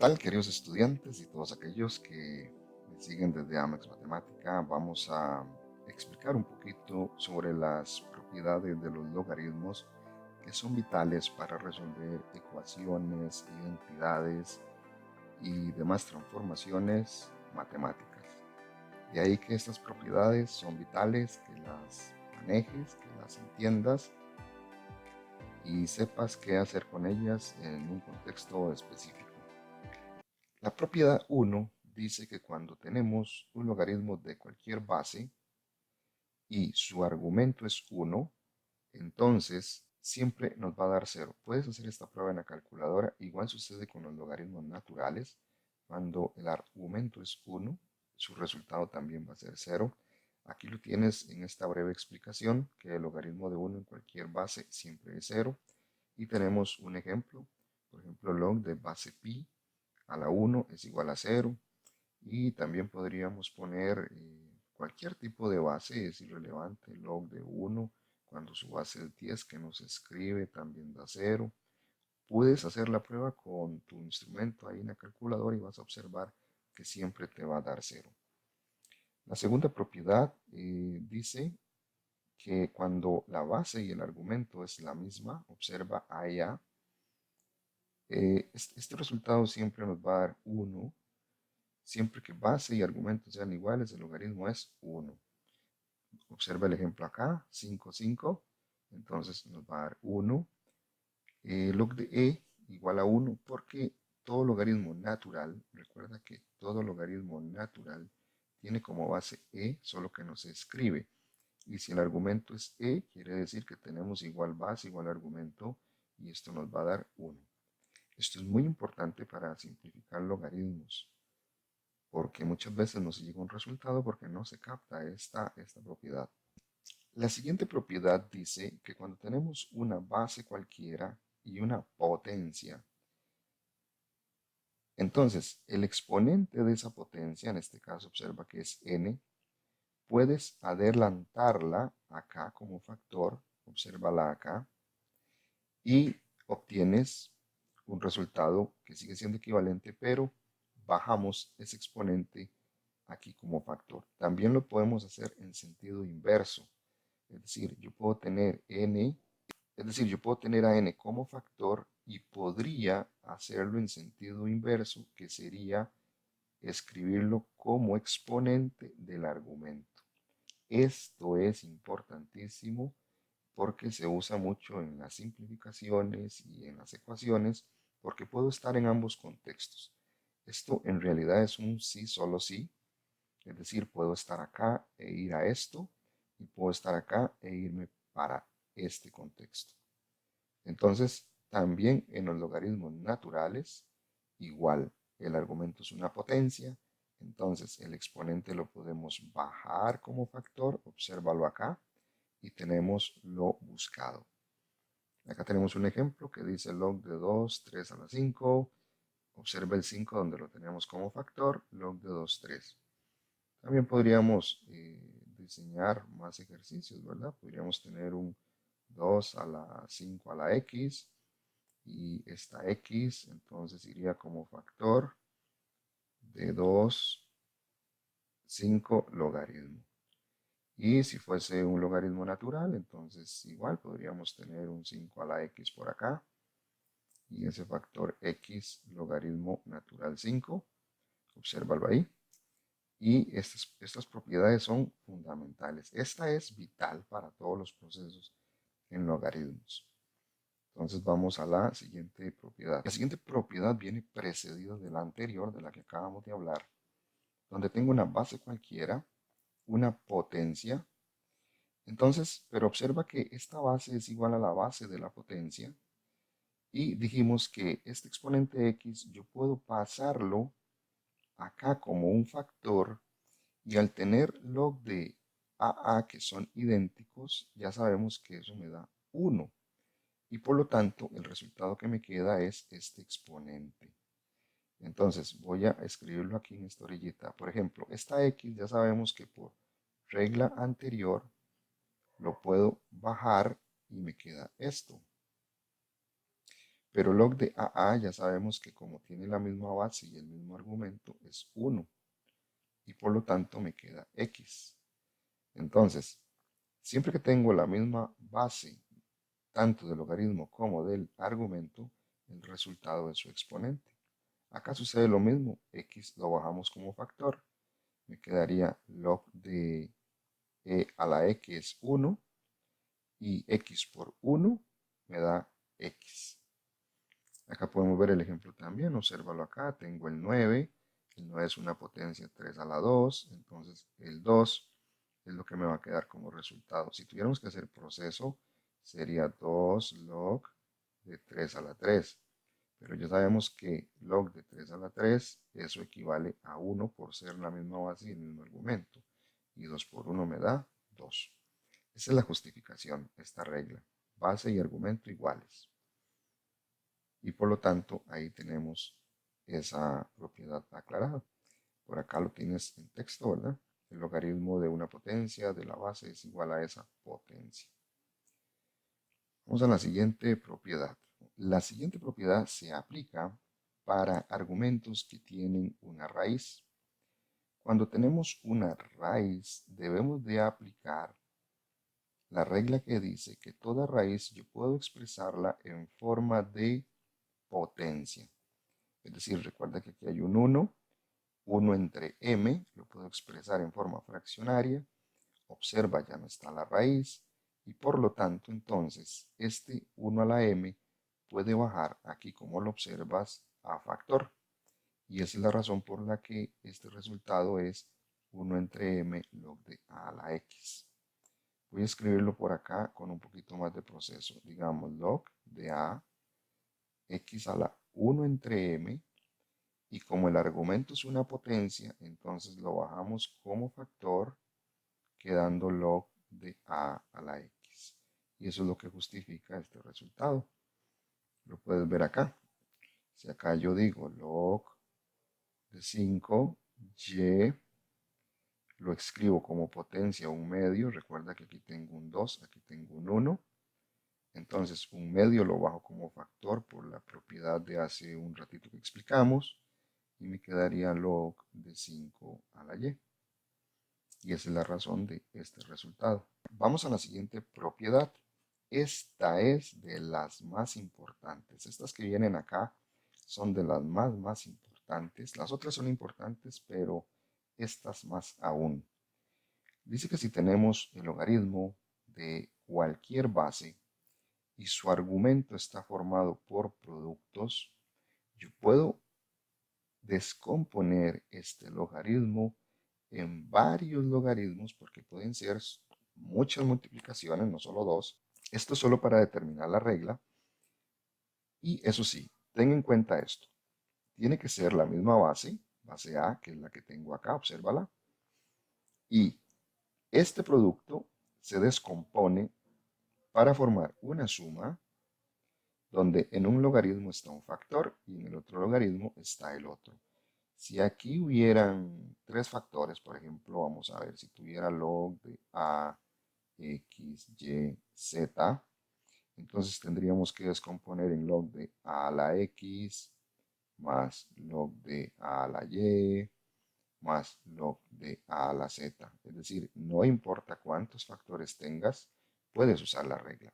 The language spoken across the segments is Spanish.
tal, queridos estudiantes y todos aquellos que me siguen desde Amex Matemática? Vamos a explicar un poquito sobre las propiedades de los logaritmos que son vitales para resolver ecuaciones, identidades y demás transformaciones matemáticas. De ahí que estas propiedades son vitales, que las manejes, que las entiendas y sepas qué hacer con ellas en un contexto específico. La propiedad 1 dice que cuando tenemos un logaritmo de cualquier base y su argumento es 1, entonces siempre nos va a dar 0. Puedes hacer esta prueba en la calculadora. Igual sucede con los logaritmos naturales. Cuando el argumento es 1, su resultado también va a ser 0. Aquí lo tienes en esta breve explicación, que el logaritmo de 1 en cualquier base siempre es 0. Y tenemos un ejemplo, por ejemplo, log de base pi a la 1 es igual a 0. Y también podríamos poner cualquier tipo de base, es irrelevante, log de 1, cuando su base es 10 que nos escribe también da 0. Puedes hacer la prueba con tu instrumento ahí en la calculadora y vas a observar que siempre te va a dar 0. La segunda propiedad dice que cuando la base y el argumento es la misma, observa A y A, este resultado siempre nos va a dar 1. Siempre que base y argumento sean iguales, el logaritmo es 1. Observa el ejemplo acá, 5, 5. Entonces nos va a dar 1. Log de e igual a 1 porque todo logaritmo natural, recuerda que todo logaritmo natural tiene como base e, solo que no se escribe. Y si el argumento es e, quiere decir que tenemos igual base, igual argumento, y esto nos va a dar 1. Esto es muy importante para simplificar logaritmos, porque muchas veces no se llega a un resultado porque no se capta esta propiedad. La siguiente propiedad dice que cuando tenemos una base cualquiera y una potencia, entonces el exponente de esa potencia, en este caso observa que es n, puedes adelantarla acá como factor, obsérvala acá, y obtienes un resultado que sigue siendo equivalente, pero bajamos ese exponente aquí como factor. También lo podemos hacer en sentido inverso. Es decir, yo puedo tener n, es decir, yo puedo tener a n como factor y podría hacerlo en sentido inverso, que sería escribirlo como exponente del argumento. Esto es importantísimo porque se usa mucho en las simplificaciones y en las ecuaciones, porque puedo estar en ambos contextos. Esto en realidad es un sí, solo sí, es decir, puedo estar acá e ir a esto, y puedo estar acá e irme para este contexto. Entonces, también en los logaritmos naturales, igual, el argumento es una potencia, entonces el exponente lo podemos bajar como factor, obsérvalo acá, y tenemos lo buscado. Acá tenemos un ejemplo que dice log de 2, 3 a la 5. Observa el 5 donde lo tenemos como factor, log de 2, 3. También podríamos diseñar más ejercicios, ¿verdad? Podríamos tener un 2 a la 5 a la x y esta x entonces iría como factor de 2, 5 logaritmo. Y si fuese un logaritmo natural, entonces igual podríamos tener un 5 a la x por acá y ese factor x logaritmo natural 5. Obsérvalo ahí. Y estas propiedades son fundamentales. Esta es vital para todos los procesos en logaritmos. Entonces vamos a la siguiente propiedad. La siguiente propiedad viene precedida de la anterior, de la que acabamos de hablar, donde tengo una base cualquiera, una potencia. Entonces, pero observa que esta base es igual a la base de la potencia. Y dijimos que este exponente x yo puedo pasarlo acá como un factor, y al tener log de AA que son idénticos, ya sabemos que eso me da 1. Y por lo tanto, el resultado que me queda es este exponente. Entonces, voy a escribirlo aquí en esta orillita. Por ejemplo, esta x ya sabemos que por regla anterior lo puedo bajar y me queda esto. Pero log de AA ya sabemos que como tiene la misma base y el mismo argumento es 1 y por lo tanto me queda X. Entonces, siempre que tengo la misma base, tanto del logaritmo como del argumento, el resultado es su exponente. Acá sucede lo mismo, X lo bajamos como factor, me quedaría log de e a la X es 1 y X por 1 me da X. Acá podemos ver el ejemplo también, obsérvalo acá, tengo el 9 es una potencia 3 a la 2, entonces el 2 es lo que me va a quedar como resultado. Si tuviéramos que hacer proceso, sería 2 log de 3 a la 3, pero ya sabemos que log de 3 a la 3, eso equivale a 1 por ser la misma base y el mismo argumento, y 2 por 1 me da 2. Esa es la justificación, esta regla, base y argumento iguales. Y por lo tanto ahí tenemos esa propiedad aclarada. Por acá lo tienes en texto, ¿verdad? El logaritmo de una potencia de la base es igual a esa potencia. Vamos a la siguiente propiedad. La siguiente propiedad se aplica para argumentos que tienen una raíz. Cuando tenemos una raíz, debemos de aplicar la regla que dice que toda raíz yo puedo expresarla en forma de potencia. Es decir, recuerda que aquí hay un 1 entre m, lo puedo expresar en forma fraccionaria. Observa, ya no está la raíz y por lo tanto entonces este 1 a la m puede bajar aquí como lo observas a factor. Y esa es la razón por la que este resultado es 1 entre m log de a la x. Voy a escribirlo por acá con un poquito más de proceso. Digamos log de a x a la 1 entre m. Y como el argumento es una potencia, entonces lo bajamos como factor, quedando log de a la x. Y eso es lo que justifica este resultado. Lo puedes ver acá. Si acá yo digo log de 5, y lo escribo como potencia un medio, recuerda que aquí tengo un 2, aquí tengo un 1. Entonces un medio lo bajo como factor por la propiedad de hace un ratito que explicamos. Y me quedaría log de 5 a la y. Y esa es la razón de este resultado. Vamos a la siguiente propiedad. Esta es de las más importantes. Estas que vienen acá son de las más importantes. Las otras son importantes, pero estas más aún. Dice que si tenemos el logaritmo de cualquier base y su argumento está formado por productos, yo puedo descomponer este logaritmo en varios logaritmos porque pueden ser muchas multiplicaciones, no solo dos. Esto es solo para determinar la regla. Y eso sí, ten en cuenta esto. Tiene que ser la misma base, base A, que es la que tengo acá, obsérvala. Y este producto se descompone para formar una suma donde en un logaritmo está un factor y en el otro logaritmo está el otro. Si aquí hubieran tres factores, por ejemplo, vamos a ver si tuviera log de a, x, y, z, entonces tendríamos que descomponer en log de a la x más log de a la y más log de a la z. Es decir, no importa cuántos factores tengas, puedes usar la regla.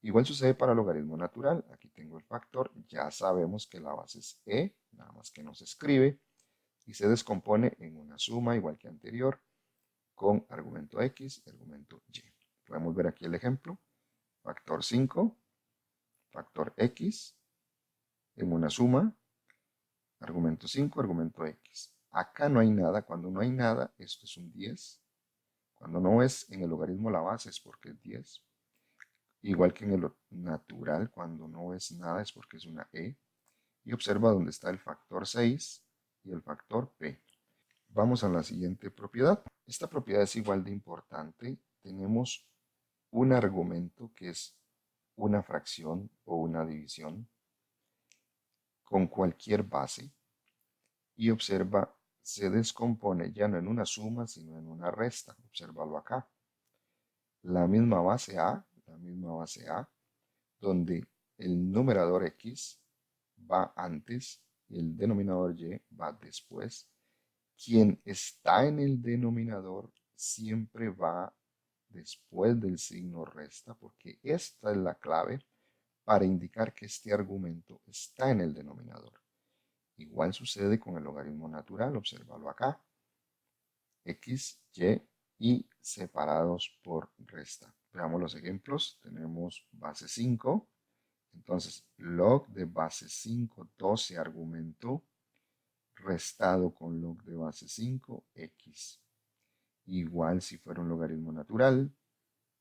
Igual sucede para el logaritmo natural. Aquí tengo el factor, ya sabemos que la base es e, nada más que no se escribe, y se descompone en una suma igual que anterior con argumento x y argumento y. Podemos ver aquí el ejemplo. Factor 5, factor x, en una suma, argumento 5, argumento x. Acá no hay nada. Cuando no hay nada, esto es un 10. Cuando no es en el logaritmo la base es porque es 10. Igual que en el natural, cuando no es nada es porque es una e. Y observa dónde está el factor 6 y el factor p. Vamos a la siguiente propiedad. Esta propiedad es igual de importante. Tenemos un argumento que es una fracción o una división con cualquier base y observa, se descompone ya no en una suma, sino en una resta. Obsérvalo acá. La misma base A, donde el numerador x va antes y el denominador y va después. Quien está en el denominador siempre va después del signo resta, porque esta es la clave para indicar que este argumento está en el denominador. Igual sucede con el logaritmo natural, obsérvalo acá. X, y separados por resta. Veamos los ejemplos. Tenemos base 5. Entonces, log de base 5, 12 argumento, restado con log de base 5, x. Igual si fuera un logaritmo natural,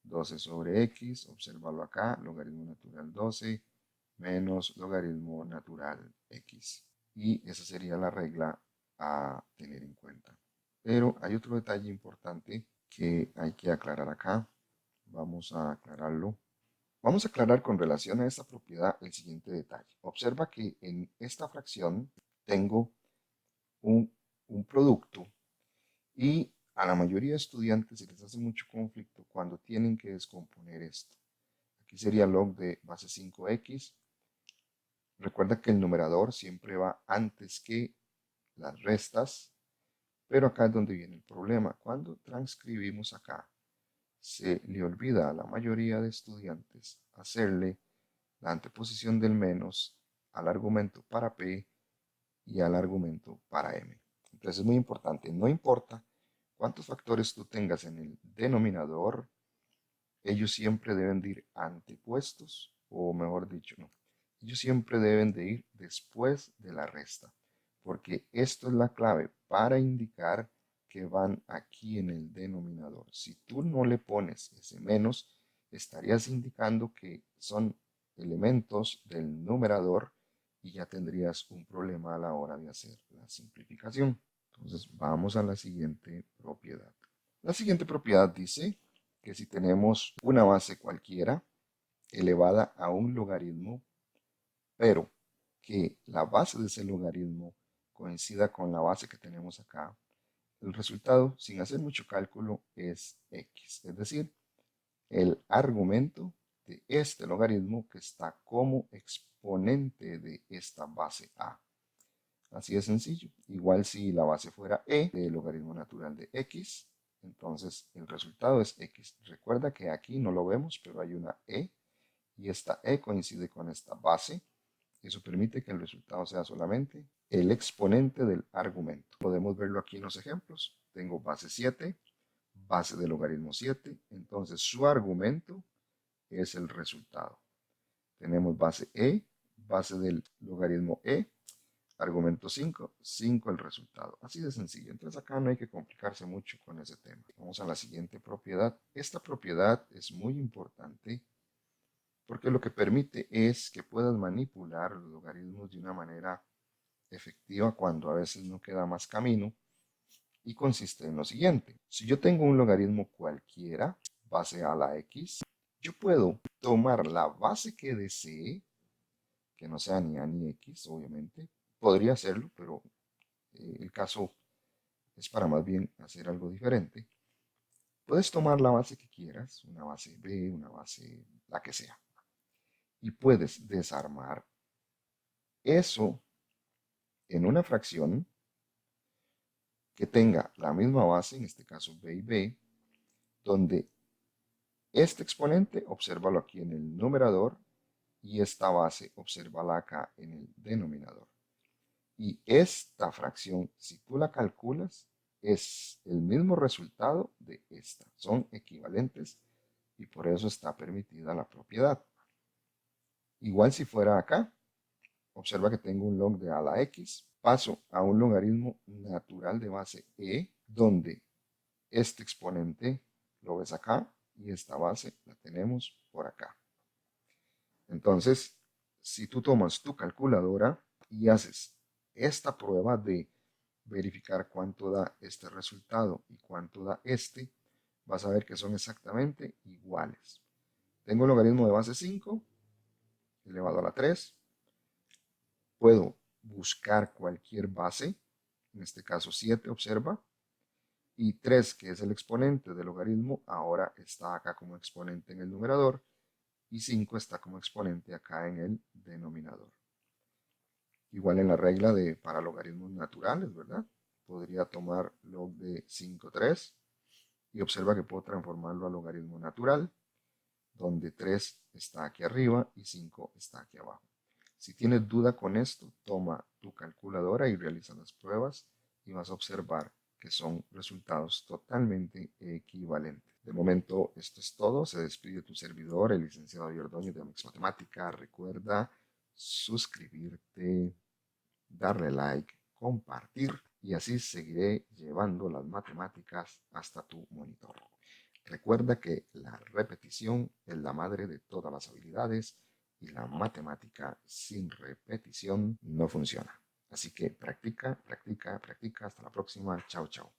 12 sobre x, obsérvalo acá, logaritmo natural 12, menos logaritmo natural x. Y esa sería la regla a tener en cuenta. Pero hay otro detalle importante que hay que aclarar acá. Vamos a aclararlo. Vamos a aclarar con relación a esta propiedad el siguiente detalle. Observa que en esta fracción tengo un, producto y a la mayoría de estudiantes se les hace mucho conflicto cuando tienen que descomponer esto. Aquí sería log de base 5x. Recuerda que el numerador siempre va antes que las restas, pero acá es donde viene el problema. Cuando transcribimos acá, se le olvida a la mayoría de estudiantes hacerle la anteposición del menos al argumento para P y al argumento para M. Entonces es muy importante, no importa cuántos factores tú tengas en el denominador, ellos siempre deben de ir antepuestos, o mejor dicho, no. Ellos siempre deben de ir después de la resta, porque esto es la clave para indicar que van aquí en el denominador. Si tú no le pones ese menos, estarías indicando que son elementos del numerador y ya tendrías un problema a la hora de hacer la simplificación. Entonces vamos a la siguiente propiedad. La siguiente propiedad dice que si tenemos una base cualquiera elevada a un logaritmo, pero que la base de ese logaritmo coincida con la base que tenemos acá, el resultado, sin hacer mucho cálculo, es x. Es decir, el argumento de este logaritmo que está como exponente de esta base a. Así de sencillo. Igual si la base fuera e del logaritmo natural de x, entonces el resultado es x. Recuerda que aquí no lo vemos, pero hay una e y esta e coincide con esta base. Eso permite que el resultado sea solamente el exponente del argumento. Podemos verlo aquí en los ejemplos. Tengo base 7, base del logaritmo 7, entonces su argumento es el resultado. Tenemos base e, base del logaritmo e, argumento 5, 5 el resultado. Así de sencillo. Entonces acá no hay que complicarse mucho con ese tema. Vamos a la siguiente propiedad. Esta propiedad es muy importante porque lo que permite es que puedas manipular los logaritmos de una manera efectiva cuando a veces no queda más camino, y consiste en lo siguiente. Si yo tengo un logaritmo cualquiera, base a la x, yo puedo tomar la base que desee, que no sea ni a ni x, obviamente. Podría hacerlo, pero el caso es para más bien hacer algo diferente. Puedes tomar la base que quieras, una base b, una base, la que sea, y puedes desarmar eso en una fracción que tenga la misma base, en este caso b y b, donde este exponente, obsérvalo aquí en el numerador, y esta base, obsérvala acá en el denominador. Y esta fracción, si tú la calculas, es el mismo resultado de esta. Son equivalentes y por eso está permitida la propiedad. Igual si fuera acá, observa que tengo un log de a la x, paso a un logaritmo natural de base e, donde este exponente lo ves acá y esta base la tenemos por acá. Entonces, si tú tomas tu calculadora y haces esta prueba de verificar cuánto da este resultado y cuánto da este, vas a ver que son exactamente iguales. Tengo el logaritmo de base 5 elevado a la 3. Puedo buscar cualquier base, en este caso 7, observa, y 3, que es el exponente del logaritmo, ahora está acá como exponente en el numerador, y 5 está como exponente acá en el denominador. Igual en la regla de para logaritmos naturales, ¿verdad? Podría tomar log de 5, 3 y observa que puedo transformarlo a logaritmo natural, donde 3 está aquí arriba y 5 está aquí abajo. Si tienes duda con esto, toma tu calculadora y realiza las pruebas y vas a observar que son resultados totalmente equivalentes. De momento, esto es todo. Se despide tu servidor, el licenciado Ordóñez de Amix Matemática. Recuerda suscribirte, darle like, compartir y así seguiré llevando las matemáticas hasta tu monitor. Recuerda que la repetición es la madre de todas las habilidades y la matemática sin repetición no funciona. Así que practica, practica, practica. Hasta la próxima. Chao, chao.